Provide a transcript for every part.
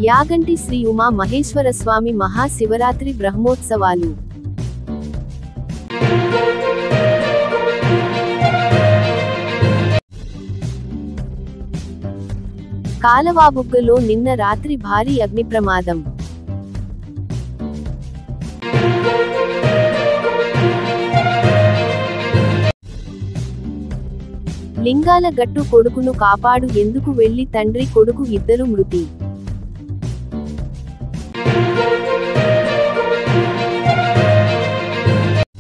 యాగంటి శ్రీ ఉమా మహేశ్వర స్వామి మహాశివరాత్రి బ్రహ్మోత్సవాలు. కాలవాబుగ్గలో నిన్న రాత్రి భారీ అగ్ని ప్రమాదం. లింగాల గట్టు కొడుకును కాపాడు ఎందుకు వెళ్లి తండ్రి కొడుకు ఇద్దరు మృతి.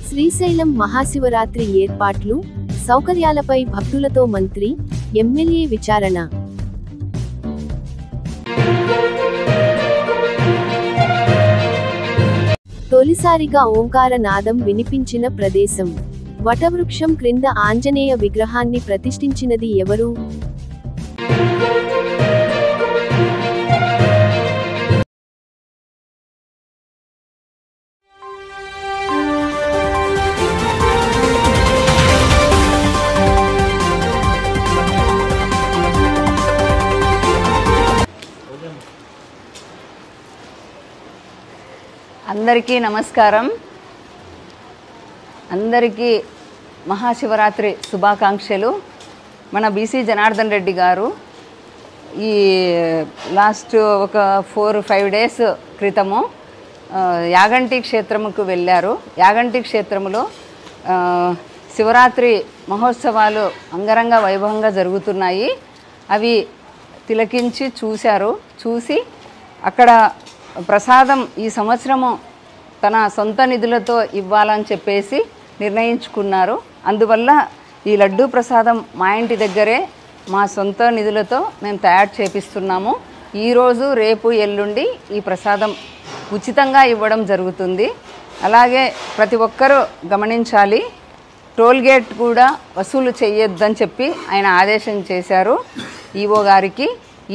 శ్రీశైలం మహాశివరాత్రి ఏర్పాట్లు, సౌకర్యాలపై భక్తులతో మంత్రి, ఎమ్మెల్యే విచారణ. తొలిసారిగా ఓంకార నాదం వినిపించిన ప్రదేశం. వటవృక్షం క్రింద ఆంజనేయ విగ్రహాన్ని ప్రతిష్ఠించినది ఎవరు? అందరికీ నమస్కారం. అందరికీ మహాశివరాత్రి శుభాకాంక్షలు. మన బీసీ జనార్దన్ రెడ్డి గారు ఈ లాస్ట్ ఒక 4-5 డేస్ క్రితము యాగంటి క్షేత్రముకు వెళ్ళారు. యాగంటి క్షేత్రములో శివరాత్రి మహోత్సవాలు అంగరంగ వైభవంగా జరుగుతున్నాయి. అవి తిలకించి చూసి అక్కడ ప్రసాదం ఈ సంవత్సరము తన సొంత నిధులతో ఇవ్వాలని చెప్పేసి నిర్ణయించుకున్నారు. అందువల్ల ఈ లడ్డూ ప్రసాదం మా ఇంటి దగ్గరే మా సొంత నిధులతో మేము తయారు చేపిస్తున్నాము. ఈరోజు రేపు ఎల్లుండి ఈ ప్రసాదం ఉచితంగా ఇవ్వడం జరుగుతుంది. అలాగే ప్రతి ఒక్కరూ గమనించాలి, టోల్గేట్ కూడా వసూలు చేయొద్దని చెప్పి ఆయన ఆదేశం చేశారు ఈవో గారికి.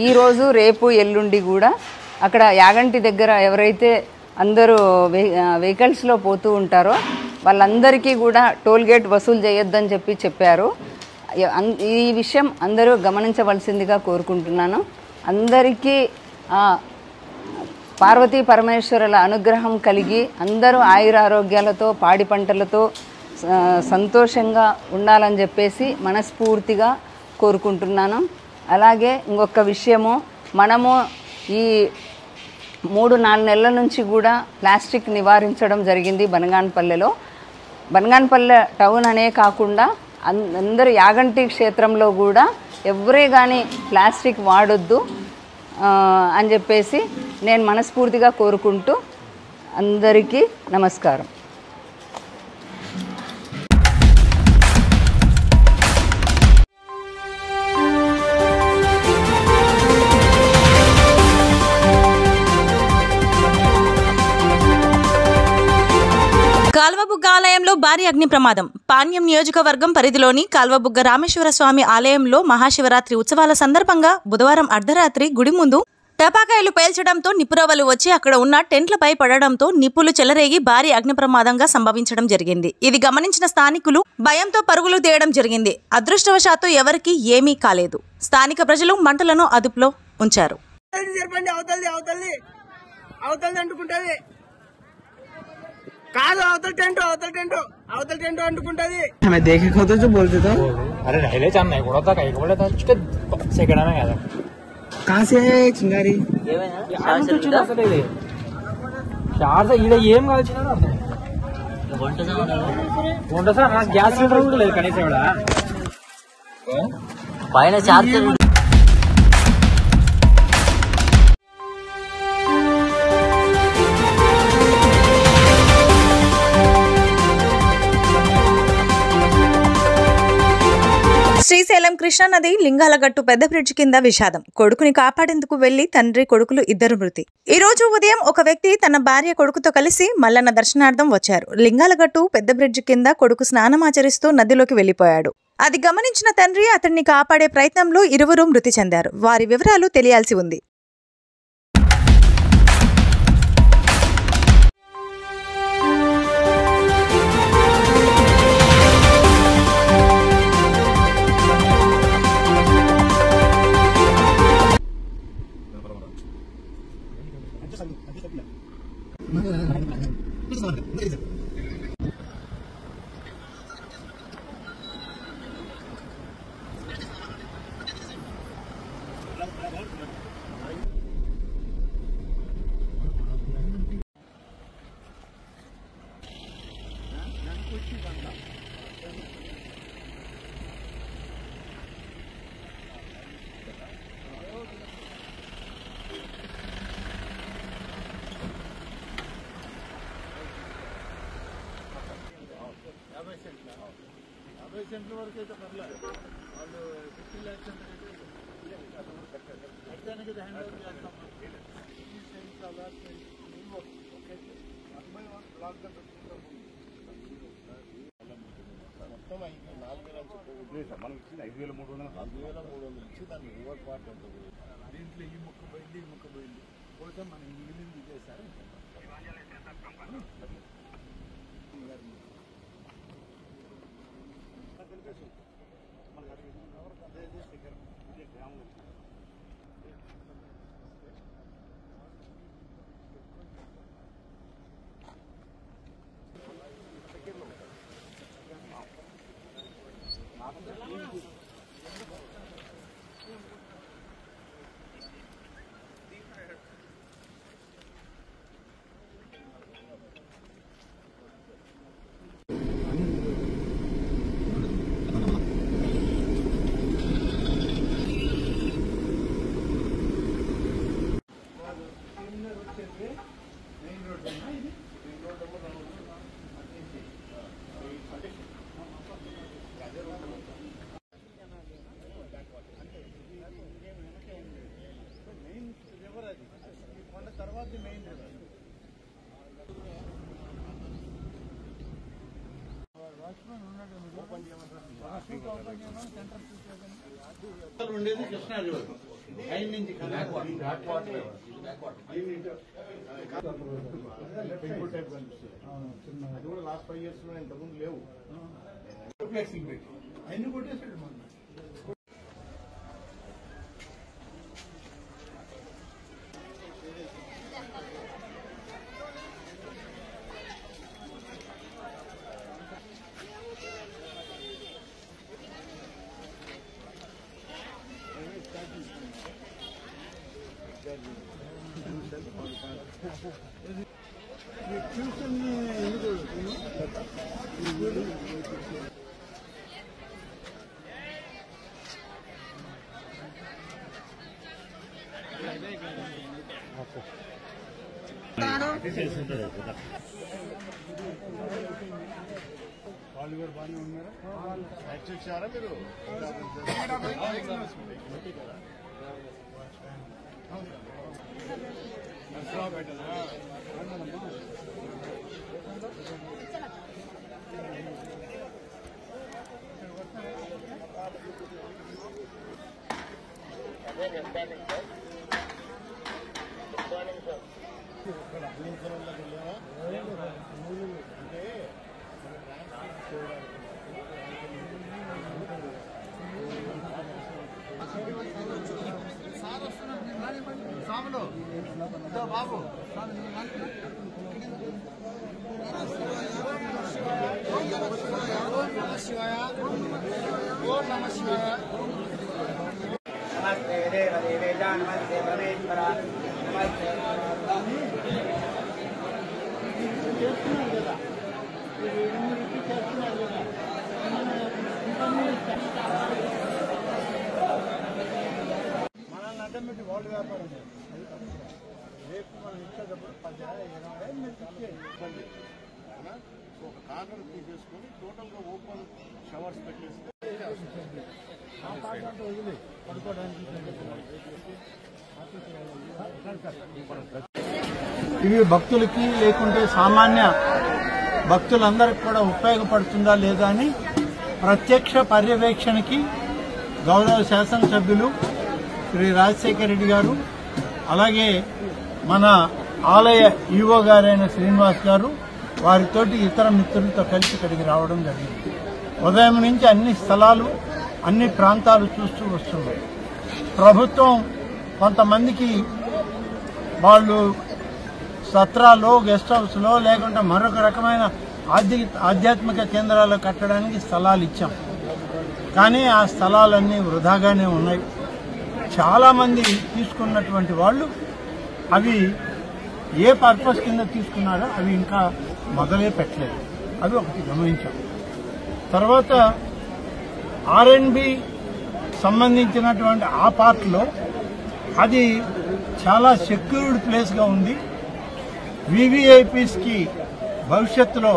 ఈరోజు రేపు ఎల్లుండి కూడా అక్కడ యాగంటి దగ్గర ఎవరైతే అందరూ వెహికల్స్లో పోతూ ఉంటారో వాళ్ళందరికీ కూడా టోల్గేట్ వసూలు చేయొద్దని చెప్పారు. ఈ విషయం అందరూ గమనించవలసిందిగా కోరుకుంటున్నాను. అందరికీ పార్వతీ పరమేశ్వరుల అనుగ్రహం కలిగి అందరూ ఆయురారోగ్యాలతో పాడి పంటలతో సంతోషంగా ఉండాలని చెప్పేసి మనస్ఫూర్తిగా కోరుకుంటున్నాను. అలాగే ఇంకొక విషయము, మనము ఈ 3-4 నెలల నుంచి కూడా ప్లాస్టిక్ నివారించడం జరిగింది బనగానపల్లెలో. బనగానపల్లె టౌన్ అనే కాకుండా అందరూ యాగంటి క్షేత్రంలో కూడా ఎవరే కానీ ప్లాస్టిక్ వాడొద్దు అని చెప్పేసి నేను మనస్ఫూర్తిగా కోరుకుంటూ అందరికీ నమస్కారం. కాల్వబుగ్గ ఆలయంలో భారీ అగ్ని ప్రమాదం. పాణ్యం నియోజకవర్గం పరిధిలోని కాల్వబుగ్గ రామేశ్వర స్వామి ఆలయంలో మహాశివరాత్రి ఉత్సవాల సందర్భంగా బుధవారం అర్ధరాత్రి గుడి ముందు టపాకాయలు పేల్చడంతో నిప్పురవ్వలు వచ్చి అక్కడ ఉన్న టెంట్లపై పడడంతో నిప్పులు చెలరేగి భారీ అగ్ని ప్రమాదంగా సంభవించడం జరిగింది. ఇది గమనించిన స్థానికులు భయంతో పరుగులు తీయడం జరిగింది. అదృష్టవశాత్తు ఎవరికీ ఏమీ కాలేదు. స్థానిక ప్రజలు మంటలను అదుపులో ఉంచారు. कालो अवतल टेंट अंटुकुंटदी हमें देखे खो तो जो बोलते तो अरे रहले चांद नहीं कोड़ा था कहीं को बोले था उसके सेकंड में गया था. कहां से है चिंगारी चार से इधर ఏం కాల్చినారు వంట సార్ నాకు గ్యాస్ సిలిండర్ కూడా లేదు కనీసం కూడా పైన చార్జర్. శ్రీశైలం కృష్ణానది లింగాలగట్టు పెద్ద బ్రిడ్జ్ కింద విషాదం. కొడుకుని కాపాడేందుకు వెళ్లి తండ్రి కొడుకులు ఇద్దరు మృతి. ఈ రోజు ఉదయం ఒక వ్యక్తి తన భార్య కొడుకుతో కలిసి మల్లన్న దర్శనార్థం వచ్చారు. లింగాలగట్టు పెద్ద బ్రిడ్జ్ కింద కొడుకు స్నానమాచరిస్తూ నదిలోకి వెళ్లిపోయాడు. అది గమనించిన తండ్రి అతన్ని కాపాడే ప్రయత్నంలో ఇరువురు మృతి చెందారు. వారి వివరాలు తెలియాల్సి ఉంది. సెంట్ల వరకు అయితే పర్లేదు వాళ్ళు 50 lakhs అంటే హ్యాండ్ ఓవర్ చేస్తాం మొత్తం 4,000 మనం ఇచ్చింది 5,300 4,300 ఇచ్చి దాన్ని ఓవర్ పార్ట్ ఉంటుంది. దీంట్లో ఈ ముక్క పోయింది ఈ ముక్క పోయింది పోతే మనం మిగిలింది చేశారు. ఉండేది కృష్ణా రివర్ పైన నుంచి అది కూడా లాస్ట్ 5 years లో ఇంతకుముందు లేవు. అన్ని కొట్టేసాడు మన వాళ్ళు కూడా బాగానే ఉన్నారా? వచ్చారా మీరు? సాములు బాబు నమస్తే దేవ దేవేశ నమస్తే పరమేశ్వర నమస్తే. మనల్ని అడ్డం పెట్టి వాళ్ళు వ్యాపారం రేపు మనం ఇచ్చేటప్పుడు 10-20 ఇబ్బంది. ఒక కార్నర్ తీసేసుకొని టోటల్ గా ఓపెన్ షవర్స్ పెట్టేస్తే వదిలి పడుకోవడానికి. ఇవి భక్తులకి లేకుంటే సామాన్య భక్తులందరికీ కూడా ఉపయోగపడుతుందా లేదా అని ప్రత్యక్ష పర్యవేక్షణకి గౌరవ శాసనసభ్యులు శ్రీ రాజశేఖర రెడ్డి గారు, అలాగే మన ఆలయ ఈవో గారైన శ్రీనివాస్ గారు వారితోటి ఇతర మిత్రులతో కలిసి ఇక్కడికి రావడం జరిగింది. ఉదయం నుంచి అన్ని స్థలాలు అన్ని ప్రాంతాలు చూస్తూ వస్తున్నాయి. ప్రభుత్వం కొంతమందికి వాళ్ళు సత్రాలో, గెస్ట్ హౌస్లో, లేకుంటే మరొక రకమైన ఆధ్యాత్మిక కేంద్రాలు కట్టడానికి స్థలాలు ఇచ్చాం. కానీ ఆ స్థలాలన్నీ వృధాగానే ఉన్నాయి. చాలామంది తీసుకున్నటువంటి వాళ్ళు అవి ఏ పర్పస్ కింద తీసుకున్నారో అవి ఇంకా మొదలే పెట్టలేదు. అవి ఒకటి గమనించాం. తర్వాత R&B సంబంధించినటువంటి ఆ పార్ట్లో అది చాలా సెక్యూర్డ్ ప్లేస్గా ఉంది. VVIPస్కి భవిష్యత్తులో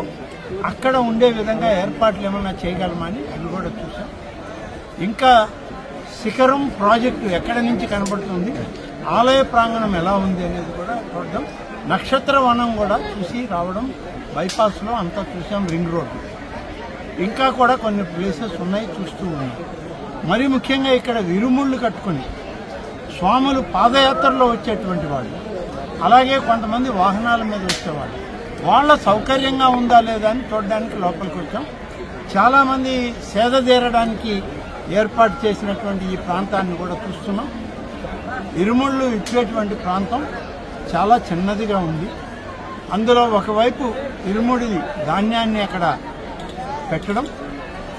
అక్కడ ఉండే విధంగా ఏర్పాట్లు ఏమన్నా చేయగలమని అవి కూడా చూసాం. ఇంకా శిఖరం ప్రాజెక్టు ఎక్కడి నుంచి కనబడుతుంది, ఆలయ ప్రాంగణం ఎలా ఉంది అనేది కూడా చూడడం, నక్షత్ర వనం కూడా చూసి రావడం, బైపాస్లో అంతా చూసాం, రింగ్ రోడ్డు. ఇంకా కూడా కొన్ని ప్లేసెస్ ఉన్నాయి, చూస్తూ ఉన్నాం. మరి ముఖ్యంగా ఇక్కడ ఇరుముళ్ళు కట్టుకుని స్వాములు పాదయాత్రలో వచ్చేటువంటి వాళ్ళు, అలాగే కొంతమంది వాహనాల మీద వచ్చేవాళ్ళు, వాళ్ళ సౌకర్యంగా ఉందా లేదా అని చూడడానికి లోపలికి వచ్చాం. చాలామంది సేద తీరడానికి ఏర్పాటు చేసినటువంటి ఈ ప్రాంతాన్ని కూడా చూస్తున్నాం. ఇరుముళ్ళు ఇచ్చేటువంటి ప్రాంతం చాలా చిన్నదిగా ఉంది. అందులో ఒకవైపు ఇరుముడి ధాన్యాన్ని అక్కడ పెట్టడం,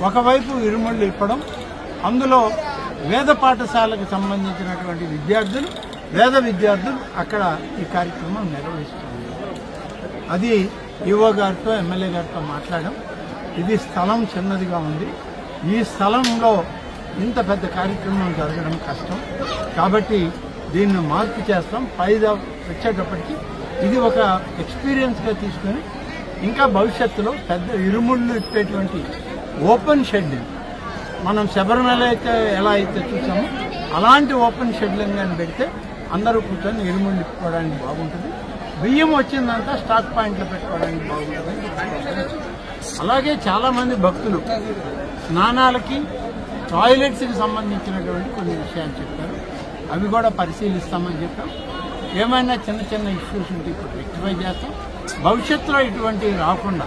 ఒకవైపు ఇరుముళ్ళు ఇప్పడం, అందులో వేద పాఠశాలకు సంబంధించినటువంటి విద్యార్థులు, వేద విద్యార్థులు అక్కడ ఈ కార్యక్రమం నిర్వహిస్తున్నారు. అది ఈవో గారితో, ఎమ్మెల్యే గారితో మాట్లాడాం. ఇది స్థలం చిన్నదిగా ఉంది, ఈ స్థలంలో ఇంత పెద్ద కార్యక్రమం జరగడం కష్టం, కాబట్టి దీన్ని మార్పు చేస్తాం. పైగా వచ్చేటప్పటికి ఇది ఒక ఎక్స్పీరియన్స్గా తీసుకొని ఇంకా భవిష్యత్తులో పెద్ద ఇరుముళ్ళు ఇప్పేటువంటి ఓపెన్ షెడ్, మనం శబరిమల అయితే ఎలా అయితే చూసామో అలాంటి ఓపెన్ షెడ్లను కానీ పెడితే అందరూ కూర్చొని ఇరుముళ్ళు ఇప్పుకోవడానికి బాగుంటుంది. బియ్యం వచ్చిందంతా స్టాక్ పాయింట్లో పెట్టుకోవడానికి బాగుంటుంది. అలాగే చాలామంది భక్తులు స్నానాలకి, టాయిలెట్స్కి సంబంధించినటువంటి కొన్ని విషయాలు చెప్పారు. అవి కూడా పరిశీలిస్తామని చెప్పాం. ఏమైనా చిన్న చిన్న ఇష్యూస్ ఉంటే ఇప్పుడు రెక్టిఫై చేస్తాం. భవిష్యత్తులో ఇటువంటివి రాకుండా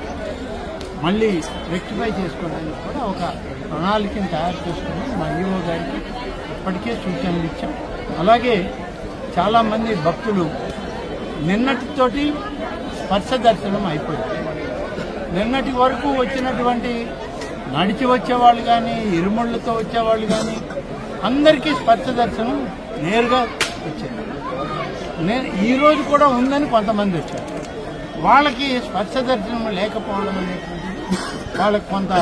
మళ్ళీ రెక్టిఫై చేసుకోవడానికి కూడా ఒక ప్రణాళికను తయారు చేసుకుని మా ఈవో గారికి ఇప్పటికే సూచనలు ఇచ్చాం. అలాగే చాలామంది భక్తులు నిన్నటితోటి స్పర్శ దర్శనం అయిపోయింది. నిన్నటి వరకు వచ్చినటువంటి నడిచి వచ్చేవాళ్ళు కానీ, ఇరుముళ్లతో వచ్చేవాళ్ళు కానీ అందరికీ స్పర్శ దర్శనం నేరుగా వచ్చింది. ఈరోజు కూడా ఉందని కొంతమంది వచ్చారు. వాళ్ళకి స్పర్శ దర్శనం లేకపోవడం అనేటువంటిది వాళ్ళకి కొంత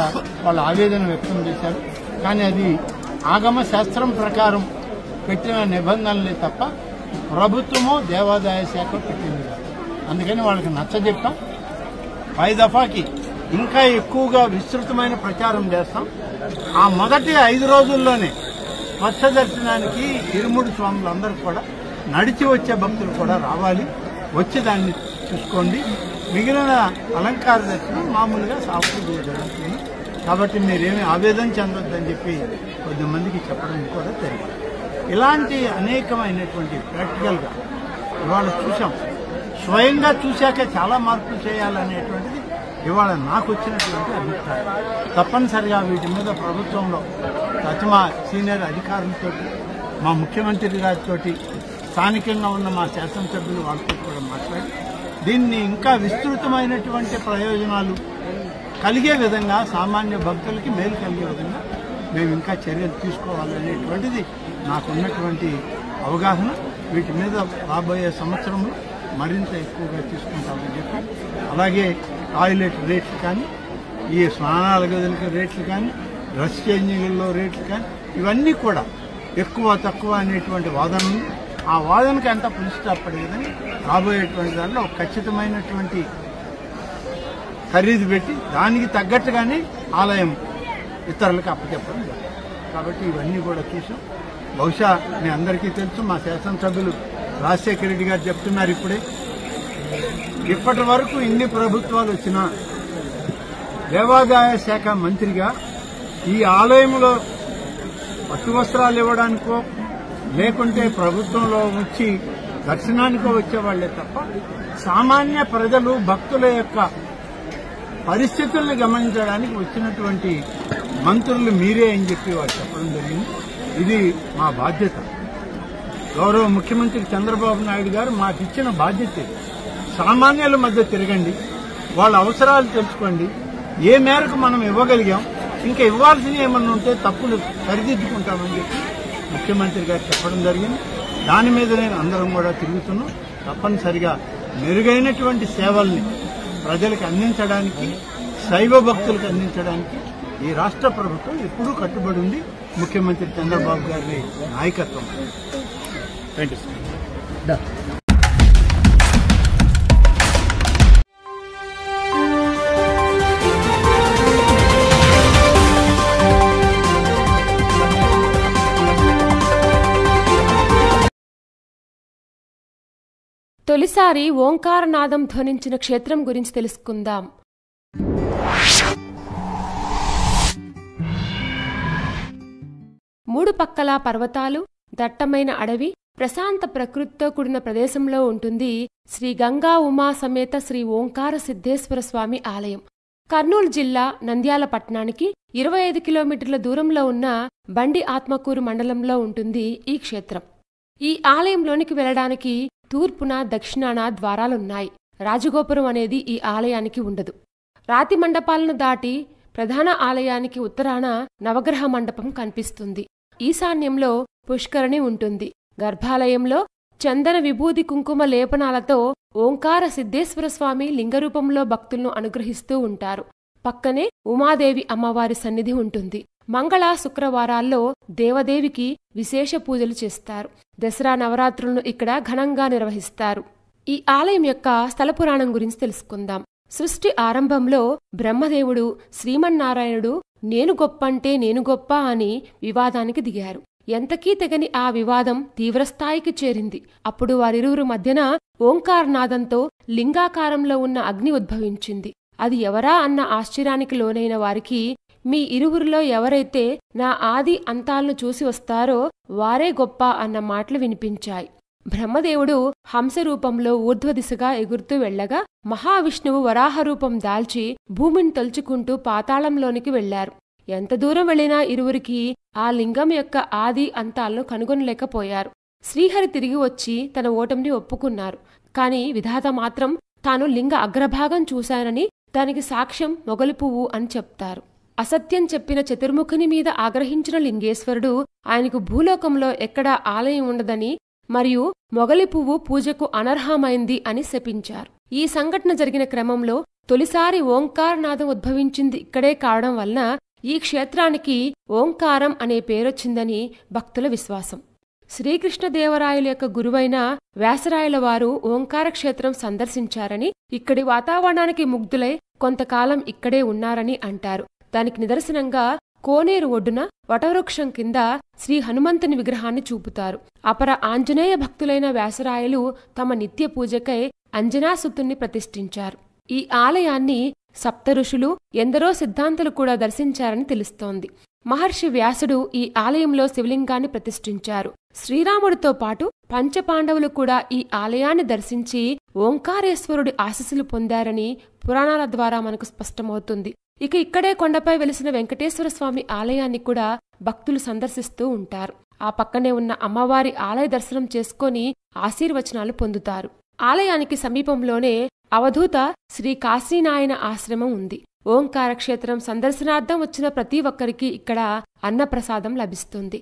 వాళ్ళ ఆవేదన వ్యక్తం చేశారు. కానీ అది ఆగమ శాస్త్రం ప్రకారం పెట్టిన నిబంధనలే తప్ప ప్రభుత్వమో దేవాదాయ శాఖ పెట్టింది కాదు. అందుకని వాళ్ళకి నచ్చజెప్పాం. 5 దఫాకి ఇంకా ఎక్కువగా విస్తృతమైన ప్రచారం చేస్తాం. ఆ మొదటి 5 రోజుల్లోనే స్పర్శ దర్శనానికి ఇరుముడి స్వాములు అందరూ కూడా, నడిచి వచ్చే భక్తులు కూడా రావాలి, వచ్చి దాన్ని చూసుకోండి. మిగిలిన అలంకార దర్శనం మామూలుగా సాఫ్ట్గా జరుగుతుంది. కాబట్టి మీరేమీ ఆవేదన చెందొద్దని చెప్పి కొద్దిమందికి చెప్పడం కూడా జరిగింది. ఇలాంటి అనేకమైనటువంటి ప్రాక్టికల్గా ఇవాళ చూసాం. స్వయంగా చూశాక చాలా మార్పులు చేయాలనేటువంటిది ఇవాళ నాకు వచ్చినటువంటి అభిప్రాయం. తప్పనిసరిగా వీటి మీద ప్రభుత్వంలో మా సీనియర్ అధికారులతో, మా ముఖ్యమంత్రి గారితో, స్థానికంగా ఉన్న మా శాసనసభ్యులు వాళ్ళతో కూడా మాట్లాడి దీన్ని ఇంకా విస్తృతమైనటువంటి ప్రయోజనాలు కలిగే విధంగా, సామాన్య భక్తులకి మేలు కలిగే విధంగా మేము ఇంకా చర్యలు తీసుకోవాలనేటువంటిది నాకున్నటువంటి అవగాహన. వీటి మీద రాబోయే సంవత్సరంలో మరింత ఎక్కువగా తీసుకుంటామని చెప్పి, అలాగే టాయిలెట్ రేట్లు కానీ, ఈ స్నానాల గదులకి రేట్లు కానీ, డ్రెస్ చేంజింగ్లో రేట్లు కానీ, ఇవన్నీ కూడా ఎక్కువ తక్కువ అనేటువంటి వాదన ఉంది. ఆ వాదనకి అంతా పులి స్టాప్ పడేదని రాబోయేటువంటి దాంట్లో ఖచ్చితమైనటువంటి ఖరీదు పెట్టి దానికి తగ్గట్టుగానే ఆలయం ఇతరులకు అప్పచెప్పడం. కాబట్టి ఇవన్నీ కూడా చూసాం. బహుశా మీ అందరికీ తెలుసు, మా శాసనసభ్యులు రాజశేఖర రెడ్డి గారు చెప్తున్నారు ఇప్పుడే, ఇప్పటి వరకు ఇన్ని ప్రభుత్వాలు వచ్చినా దేవాదాయ శాఖ మంత్రిగా ఈ ఆలయంలో పట్టు వస్త్రాలు ఇవ్వడానికో లేకుంటే ప్రభుత్వంలో వచ్చి దర్శనానికో వచ్చేవాళ్లే తప్ప సామాన్య ప్రజలు, భక్తుల యొక్క పరిస్థితుల్ని గమనించడానికి వచ్చినటువంటి మంత్రులు మీరే అని చెప్పి వారు చెప్పడం జరిగింది. ఇది మా బాధ్యత. గౌరవ ముఖ్యమంత్రి చంద్రబాబు నాయుడు గారు మాకు ఇచ్చిన బాధ్యత. సామాన్యుల మధ్య తిరగండి, వాళ్ళ అవసరాలు తెలుసుకోండి, ఏ మేరకు మనం ఇవ్వగలిగాం, ఇంకా ఇవ్వాల్సినవి ఏమన్నా ఉంటే తప్పులు సరిదిద్దుకుంటామని చెప్పి ముఖ్యమంత్రి గారు చెప్పడం జరిగింది. దాని మీద నేను అందరం కూడా తిరుగుతున్నాం. తప్పనిసరిగా మెరుగైనటువంటి సేవల్ని ప్రజలకు అందించడానికి, శైవ భక్తులకు అందించడానికి ఈ రాష్ట్ర ప్రభుత్వం ఎప్పుడూ కట్టుబడి ఉంది, ముఖ్యమంత్రి చంద్రబాబు గారి నాయకత్వం. తొలిసారి ఓంకారనాదం ధ్వనించిన క్షేత్రం గురించి తెలుసుకుందాం. మూడు పక్కల పర్వతాలు, దట్టమైన అడవి, ప్రశాంత ప్రకృతితో కూడిన ప్రదేశంలో ఉంటుంది శ్రీ గంగా ఉమా సమేత శ్రీ ఓంకార సిద్ధేశ్వర స్వామి ఆలయం. కర్నూలు జిల్లా నంద్యాల పట్టణానికి 25 కిలోమీటర్ల దూరంలో ఉన్న బండి ఆత్మకూరు మండలంలో ఉంటుంది ఈ క్షేత్రం. ఈ ఆలయంలోనికి వెళ్లడానికి తూర్పున, దక్షిణాన ద్వారాలున్నాయి. రాజగోపురం అనేది ఈ ఆలయానికి ఉండదు. రాతి మండపాలను దాటి ప్రధాన ఆలయానికి ఉత్తరాన నవగ్రహ మండపం కనిపిస్తుంది. ఈశాన్యంలో పుష్కరిణి ఉంటుంది. గర్భాలయంలో చందన విభూది కుంకుమ లేపనాలతో ఓంకార సిద్ధేశ్వర స్వామి లింగరూపంలో భక్తులను అనుగ్రహిస్తూ ఉంటారు. పక్కనే ఉమాదేవి అమ్మవారి సన్నిధి ఉంటుంది. మంగళ, శుక్రవారాల్లో దేవదేవికి విశేష పూజలు చేస్తారు. దసరా నవరాత్రులను ఇక్కడ ఘనంగా నిర్వహిస్తారు. ఈ ఆలయం యొక్క స్థల పురాణం గురించి తెలుసుకుందాం. సృష్టి ఆరంభంలో బ్రహ్మదేవుడు, శ్రీమన్నారాయణుడు నేను గొప్పంటే నేను గొప్ప అని వివాదానికి దిగారు. ఎంతకీ తెగని ఆ వివాదం తీవ్రస్థాయికి చేరింది. అప్పుడు వారిరువురు మధ్యన ఓంకారనాదంతో లింగాకారంలో ఉన్న అగ్ని ఉద్భవించింది. అది ఎవరా అన్న ఆశ్చర్యానికి లోనైన వారికి మీ ఇరువురిలో ఎవరైతే నా ఆది అంతాలను చూసి వస్తారో వారే గొప్ప అన్న మాటలు వినిపించాయి. బ్రహ్మదేవుడు హంసరూపంలో ఊర్ధ్వదిశగా ఎగురుతూ వెళ్లగా మహావిష్ణువు వరాహరూపం దాల్చి భూమిని తలుచుకుంటూ పాతాళంలోనికి వెళ్లారు. ఎంత దూరం వెళ్లినా ఇరువురికి ఆ లింగం యొక్క ఆది అంతాలను కనుగొనలేకపోయారు. శ్రీహరి తిరిగి వచ్చి తన ఓటమిని ఒప్పుకున్నారు. కాని విధాత మాత్రం తాను లింగ అగ్రభాగం చూశానని, దానికి సాక్ష్యం మొగలి పువ్వు అని చెప్తారు. అసత్యం చెప్పిన చతుర్ముఖుని మీద ఆగ్రహించిన లింగేశ్వరుడు ఆయనకు భూలోకంలో ఎక్కడా ఆలయం ఉండదని మరియు మొగలి పువ్వు పూజకు అనర్హమైంది అని శపించారు. ఈ సంఘటన జరిగిన క్రమంలో తొలిసారి ఓంకారనాదం ఉద్భవించింది ఇక్కడే కావడం వలన ఈ క్షేత్రానికి ఓంకారం అనే పేరొచ్చిందని భక్తుల విశ్వాసం. శ్రీకృష్ణదేవరాయల యొక్క గురువైన వ్యాసరాయల వారు ఓంకార క్షేత్రం సందర్శించారని, ఇక్కడి వాతావరణానికి ముగ్ధులై కొంతకాలం ఇక్కడే ఉన్నారని అంటారు. దానికి నిదర్శనంగా కోనేరు ఒడ్డున వటవృక్షం కింద శ్రీ హనుమంతుని విగ్రహాన్ని చూపుతారు. అపర ఆంజనేయ భక్తులైన వ్యాసరాయలు తమ నిత్య పూజకై అంజనాసుతుణ్ణి ప్రతిష్ఠించారు. ఈ ఆలయాన్ని సప్త ఋషులు, ఎందరో సిద్ధాంతులు కూడా దర్శించారని తెలుస్తోంది. మహర్షి వ్యాసుడు ఈ ఆలయంలో శివలింగాన్ని ప్రతిష్ఠించారు. శ్రీరాముడితో పాటు పంచపాండవులు కూడా ఈ ఆలయాన్ని దర్శించి ఓంకారేశ్వరుడి ఆశీస్సులు పొందారని పురాణాల ద్వారా మనకు స్పష్టమవుతుంది. ఇక ఇక్కడే కొండపై వెలిసిన వెంకటేశ్వర స్వామి ఆలయాన్ని కూడా భక్తులు సందర్శిస్తూ ఉంటారు. ఆ పక్కనే ఉన్న అమ్మవారి ఆలయ దర్శనం చేసుకుని ఆశీర్వచనాలు పొందుతారు. ఆలయానికి సమీపంలోనే అవధూత శ్రీ కాశీనాయన ఆశ్రమం ఉంది. ఓంకార క్షేత్రం సందర్శనార్థం వచ్చిన ప్రతి ఒక్కరికి ఇక్కడ అన్నప్రసాదం లభిస్తుంది.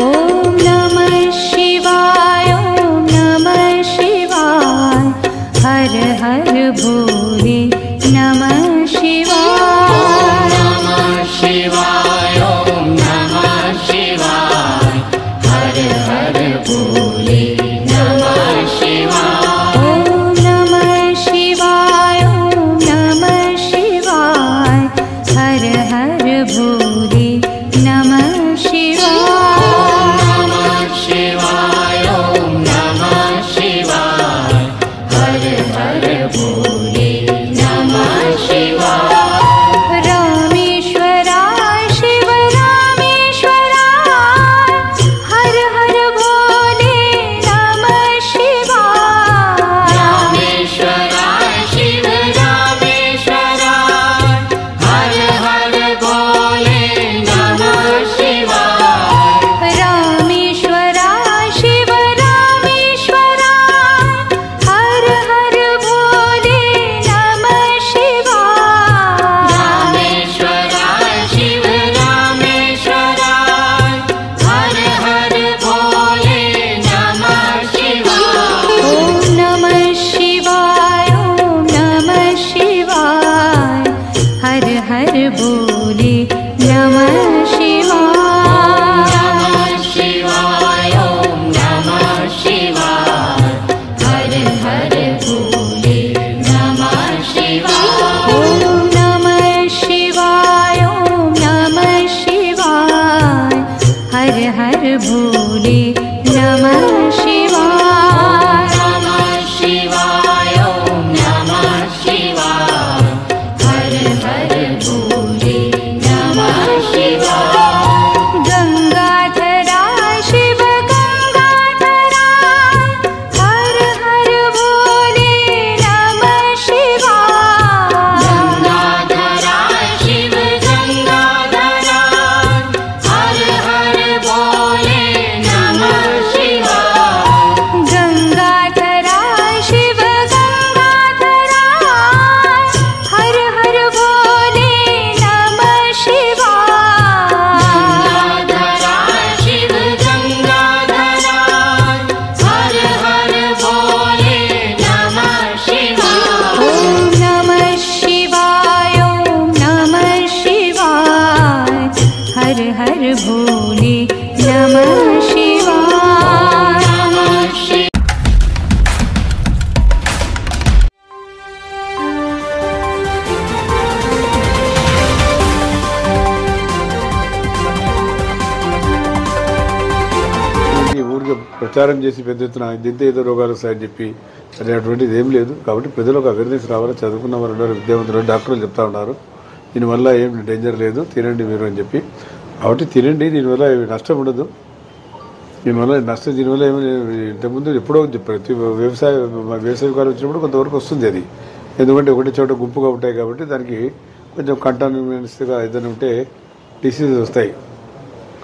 ఓం నమః శివాయ, ఓం నమః ప్రచారం చేసి పెద్ద ఎత్తున ఇంతే ఏదో రోగాలు వస్తాయని చెప్పి అనేటువంటిది ఏం లేదు. కాబట్టి ప్రజలకు అవేర్నెస్ రావాలి. చదువుకున్న వాళ్ళు ఉన్నారు, విద్యావంతులు, డాక్టర్లు చెప్తా ఉన్నారు దీనివల్ల ఏం డేంజర్ లేదు, తినండి మీరు అని చెప్పి. కాబట్టి తినండి, దీనివల్ల నష్టం ఉండదు. దీనివల్ల ఏమి ఇంతకుముందు ఎప్పుడో ప్రతి వేసవికాలం వచ్చినప్పుడు కొంతవరకు వస్తుంది అది. ఎందుకంటే ఒకటి చోట గుంపుగా ఉంటాయి కాబట్టి దానికి కొంచెం కంటామినెన్స్గా ఏదైనా ఉంటే డిసీజెస్ వస్తాయి.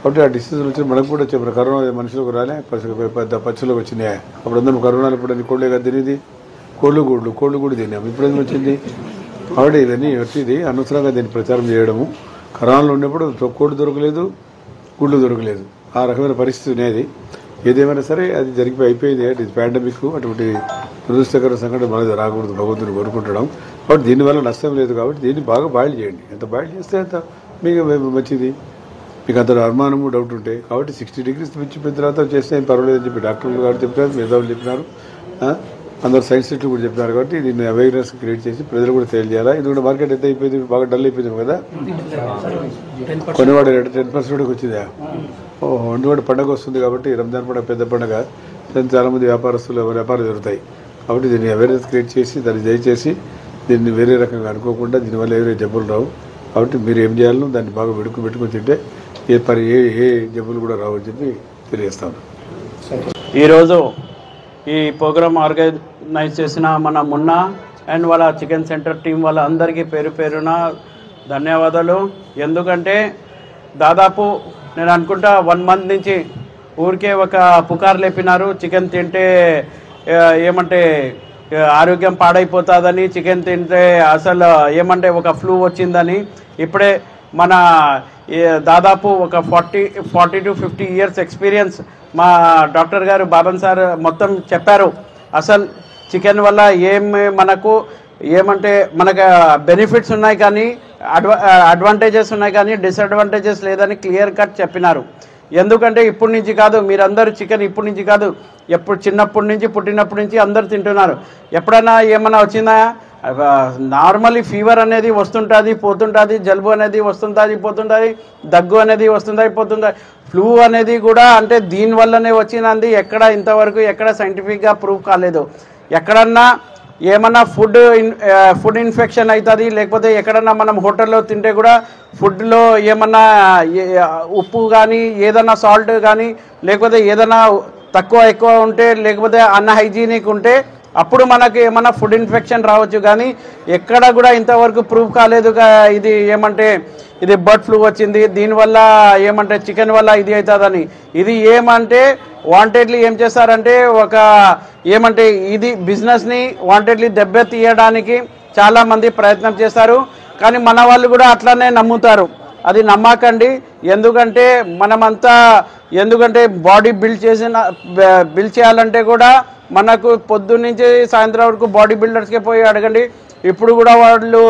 కాబట్టి ఆ డిసీజులు వచ్చి మనకు కూడా వచ్చాయి. కరోనా మనుషులకు రాలే, పెద్ద పచ్చులకు వచ్చినాయి. అప్పుడు అందరం కరోనాలు ఇప్పుడు కోళ్ళే కదా తినేది, కోళ్ళు కూడా తిన్నాము. ఇప్పుడు ఎందుకు వచ్చింది? కాబట్టి ఇవన్నీ వచ్చింది అనవసరంగా దీన్ని ప్రచారం చేయడము. కరోనాలో ఉన్నప్పుడు కోళ్ళు దొరకలేదు, గుళ్ళు దొరకలేదు, ఆ రకమైన పరిస్థితి ఉన్నది. ఏదేమైనా సరే అది అయిపోయింది. అది పాండమిక్, అటువంటి దురదృష్టకర సంఘటన మనది రాకూడదు, భగవంతుని కోరుకుంటడం. కాబట్టి దీనివల్ల నష్టం లేదు. కాబట్టి దీన్ని బాగా బాయిల్ చేయండి. ఎంత బాయిల్ చేస్తే అంత మీకు మంచిది. మీకు అంత అనుమానము డౌట్ ఉంటాయి. కాబట్టి 60 degrees మించిపోయిన తర్వాత చేస్తే ఏం పర్వాలేదని చెప్పి డాక్టర్లు గారు చెప్పినారు, మేధావులు చెప్పినారు, అందరు సైంటిస్టులు కూడా చెప్పినారు. కాబట్టి దీన్ని అవేర్నెస్ క్రియేట్ చేసి ప్రజలు కూడా తెలియజేయాలా. ఎందుకంటే మార్కెట్ ఎంత అయిపోయింది, బాగా డల్ అయిపోయింది కదా. కొనేవాడు 10% వచ్చిందా? ఎందుకంటే పండుగ వస్తుంది కాబట్టి రంజాన్ పండుగ పెద్ద పండుగ, చాలామంది వ్యాపారం జరుగుతాయి. కాబట్టి దీన్ని అవేర్నెస్ క్రియేట్ చేసి దాన్ని దయచేసి దీన్ని వేరే రకంగా అనుకోకుండా దీనివల్ల ఏవే జబ్బులు రావు. కాబట్టి మీరు ఏం చేయాలో దాన్ని బాగా పెట్టుకుని తింటే ఏ జబ్బులు కూడా రావు అని చెప్పి తెలియజేస్తాను. ఈరోజు ఈ ప్రోగ్రామ్ ఆర్గనైజ్ చేసిన మన మున్నా అండ్ వాళ్ళ చికెన్ సెంటర్ టీం వాళ్ళ అందరికీ పేరున ధన్యవాదాలు. ఎందుకంటే దాదాపు నేను అనుకుంటా 1 month నుంచి ఊరికే ఒక పుకారు లేపినారు, చికెన్ తింటే ఏమంటే ఆరోగ్యం పాడైపోతుందని, చికెన్ తింటే అసలు ఏమంటే ఒక ఫ్లూ వచ్చిందని. ఇప్పుడే మన దాదాపు ఒక 40 to 50 years ఎక్స్పీరియన్స్ మా డాక్టర్ గారు బాబన్ సార్ మొత్తం చెప్పారు. అసలు చికెన్ వల్ల మనకు బెనిఫిట్స్ ఉన్నాయి కానీ అడ్వాంటేజెస్ ఉన్నాయి కానీ డిసడ్వాంటేజెస్ లేదని క్లియర్ కట్ చెప్పినారు. ఎందుకంటే ఇప్పటి నుంచి కాదు, మీరందరూ చికెన్ ఇప్పటి నుంచి కాదు, చిన్నప్పటి నుంచి పుట్టినప్పటి నుంచి అందరు తింటున్నారు. ఎప్పుడైనా ఏమన్నా వచ్చిందా? నార్మల్లీ ఫీవర్ అనేది వస్తుంటుంది పోతుంటుంది, జలుబు అనేది వస్తుంటుంది పోతుంటుంది, దగ్గు అనేది వస్తుంటుంది పోతుంది. ఫ్లూ అనేది కూడా అంటే దీనివల్లనే వచ్చింది. ఇంతవరకు ఎక్కడ సైంటిఫిక్గా ప్రూవ్ కాలేదు. ఎక్కడన్నా ఏమన్నా ఫుడ్ ఇన్ఫెక్షన్ అవుతుంది, లేకపోతే ఎక్కడన్నా మనం హోటల్లో తింటే కూడా ఫుడ్లో ఏమన్నా ఉప్పు కానీ ఏదన్నా సాల్ట్ కానీ లేకపోతే ఏదైనా ఎక్కువ ఉంటే లేకపోతే అన్హైజీనిక్ ఉంటే అప్పుడు మనకి ఏమన్నా ఫుడ్ ఇన్ఫెక్షన్ రావచ్చు. కానీ ఎక్కడ కూడా ఇంతవరకు ప్రూవ్ కాలేదు ఇది బర్డ్ ఫ్లూ వచ్చింది, దీనివల్ల చికెన్ వల్ల ఇది అవుతుందని. ఇది వాంటెడ్లీ ఏం చేస్తారంటే ఇది బిజినెస్ని వాంటెడ్లీ దెబ్బతీయడానికి చాలామంది ప్రయత్నం చేస్తారు. కానీ మన వాళ్ళు కూడా అట్లానే నమ్ముతారు. అది నమ్మకండి. ఎందుకంటే బాడీ బిల్డ్ చేయాలంటే కూడా మనకు పొద్దున్న నుంచి సాయంత్రం వరకు బాడీ బిల్డర్స్కే పోయి అడగండి. ఇప్పుడు కూడా వాళ్ళు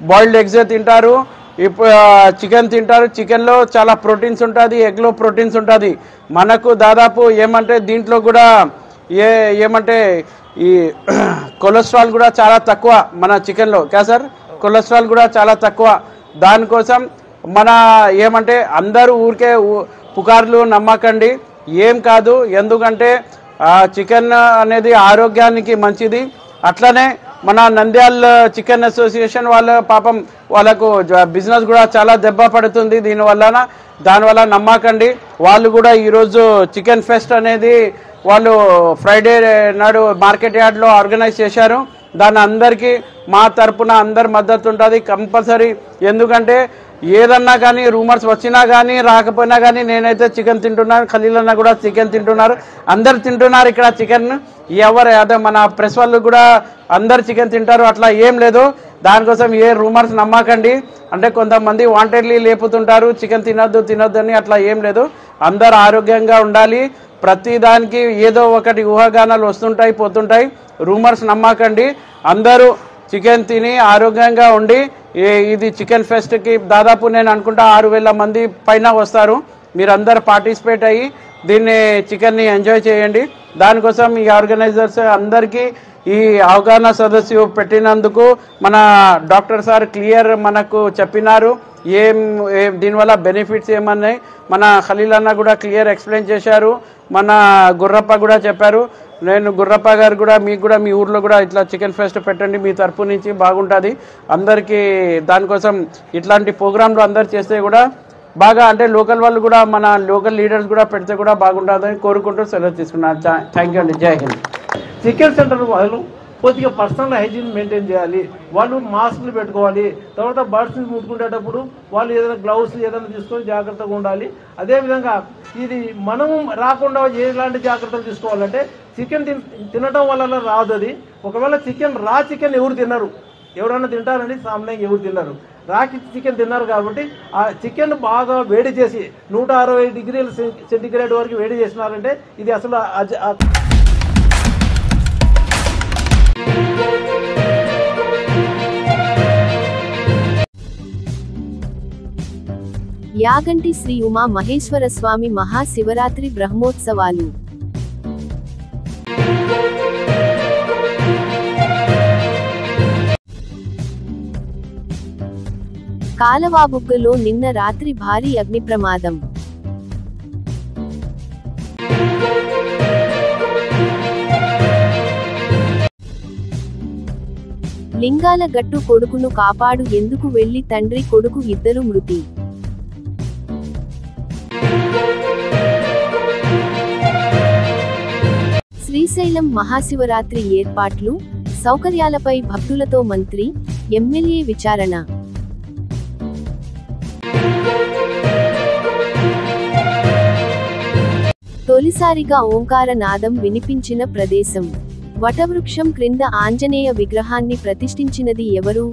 బాయిల్డ్ ఎగ్స్ తింటారు, చికెన్ తింటారు. చికెన్లో చాలా ప్రోటీన్స్ ఉంటుంది, ఎగ్లో ప్రోటీన్స్ ఉంటుంది. మనకు దాదాపు దీంట్లో కూడా ఈ కొలెస్ట్రాల్ కూడా చాలా తక్కువ మన చికెన్లో. సార్ కొలెస్ట్రాల్ కూడా చాలా తక్కువ. దానికోసం మన అందరూ ఊరికే పుకార్లు నమ్మకండి, ఏం కాదు. ఎందుకంటే చికెన్ అనేది ఆరోగ్యానికి మంచిది. అట్లనే మన నంద్యాల చికెన్ అసోసియేషన్ వాళ్ళ పాపం వాళ్ళకు బిజినెస్ కూడా చాలా దెబ్బ పడుతుంది దానివల్ల నమ్మకండి. వాళ్ళు కూడా ఈరోజు చికెన్ ఫెస్ట్ అనేది వాళ్ళు ఫ్రైడే నాడు మార్కెట్ యార్డ్లో ఆర్గనైజ్ చేశారు. దాని అందరికీ మా తరపున అందరి మద్దతు ఉంటుంది కంపల్సరీ. ఎందుకంటే ఏదన్నా కానీ రూమర్స్ వచ్చినా కానీ రాకపోయినా కానీ నేనైతే చికెన్ తింటున్నాను, ఖలీల్ అన్న కూడా చికెన్ తింటున్నారు, అందరు తింటున్నారు ఇక్కడ చికెన్. అదే మన ప్రెస్ వాళ్ళు కూడా అందరు చికెన్ తింటారు, అట్లా ఏం లేదు. దానికోసం ఏ రూమర్స్ నమ్మకండి. కొంతమంది వాంటెడ్లీ లేపుతుంటారు చికెన్ తినొద్దు అని, అట్లా ఏం లేదు. అందరు ఆరోగ్యంగా ఉండాలి. ప్రతి దానికి ఏదో ఒకటి ఊహాగానాలు వస్తుంటాయి పోతుంటాయి. రూమర్స్ నమ్మకండి. అందరూ చికెన్ తిని ఆరోగ్యంగా ఉండి ఇది చికెన్ ఫెస్ట్కి దాదాపు నేను అనుకుంటా 6,000 మంది పైన వస్తారు. మీరందరూ పార్టిసిపేట్ అయ్యి దీన్ని చికెన్ని ఎంజాయ్ చేయండి. దానికోసం ఈ ఆర్గనైజర్స్ అందరికీ ఈ అవగాహన సదస్సు పెట్టినందుకు మన డాక్టర్ సార్ క్లియర్ మనకు చెప్పినారు ఏం దీనివల్ల బెనిఫిట్స్ ఏమన్నాయి. మన ఖలీల్ అన్న కూడా క్లియర్ ఎక్స్ప్లెయిన్ చేశారు. మన గుర్రప్ప కూడా చెప్పారు. నేను గుర్రప్ప గారు కూడా మీకు కూడా మీ ఊర్లో కూడా ఇట్లా చికెన్ ఫెస్ట్ పెట్టండి, మీ తరపు నుంచి బాగుంటుంది అందరికీ. దానికోసం ఇట్లాంటి ప్రోగ్రాంలు అందరు చేస్తే కూడా బాగా అంటే లోకల్ వాళ్ళు కూడా మన లోకల్ లీడర్స్ కూడా పెడితే కూడా బాగుంటుందని కోరుకుంటూ సెలవు తీసుకున్నాను. థ్యాంక్ యూ అండి. జై హింద్. చికెన్ సెంటర్ వాళ్ళు కొద్దిగా పర్సనల్ హైజీన్ మెయింటైన్ చేయాలి. వాళ్ళు మాస్కులు పెట్టుకోవాలి. తర్వాత బర్డ్స్ని ముట్టుకునేటప్పుడు వాళ్ళు ఏదైనా గ్లౌస్ ఏదైనా తీసుకొని జాగ్రత్తగా ఉండాలి. అదేవిధంగా ఇది మనము రాకుండా ఎలాంటి జాగ్రత్తలు తీసుకోవాలంటే చికెన్ తినడం వల్ల రాదు అది. ఒకవేళ చికెన్ ఎవరు తిన్నారు, ఎవరైనా తింటారండి సామాన్యంగా ఎవరు తిన్నారు. చికెన్ తిన్నారు కాబట్టి ఆ చికెన్ బాగా వేడి చేసి 160 డిగ్రీల సెంటిగ్రేడ్ వరకు వేడి చేసినారంటే ఇది అసలు యాగంటి శ్రీ ఉమా మహేశ్వర స్వామి మహాశివరాత్రి బ్రహ్మోత్సవాలు. కాలవాబుగ్గలో నిన్న రాత్రి భారీ అగ్ని ప్రమాదం. లింగాల గట్టు కొడుకును కాపాడు ఎందుకు వెళ్లి తండ్రి కొడుకు ఇద్దరు మృతి. శ్రీశైలం మహాశివరాత్రి ఏర్పాట్లు, సౌకర్యాలపై భక్తులతో మంత్రి, ఎమ్మెల్యే విచారణ. తొలిసారిగా ఓంకార నాదం వినిపించిన ప్రదేశం. వటవృక్షం క్రింద ఆంజనేయ విగ్రహాన్ని ప్రతిష్ఠించినది ఎవరు?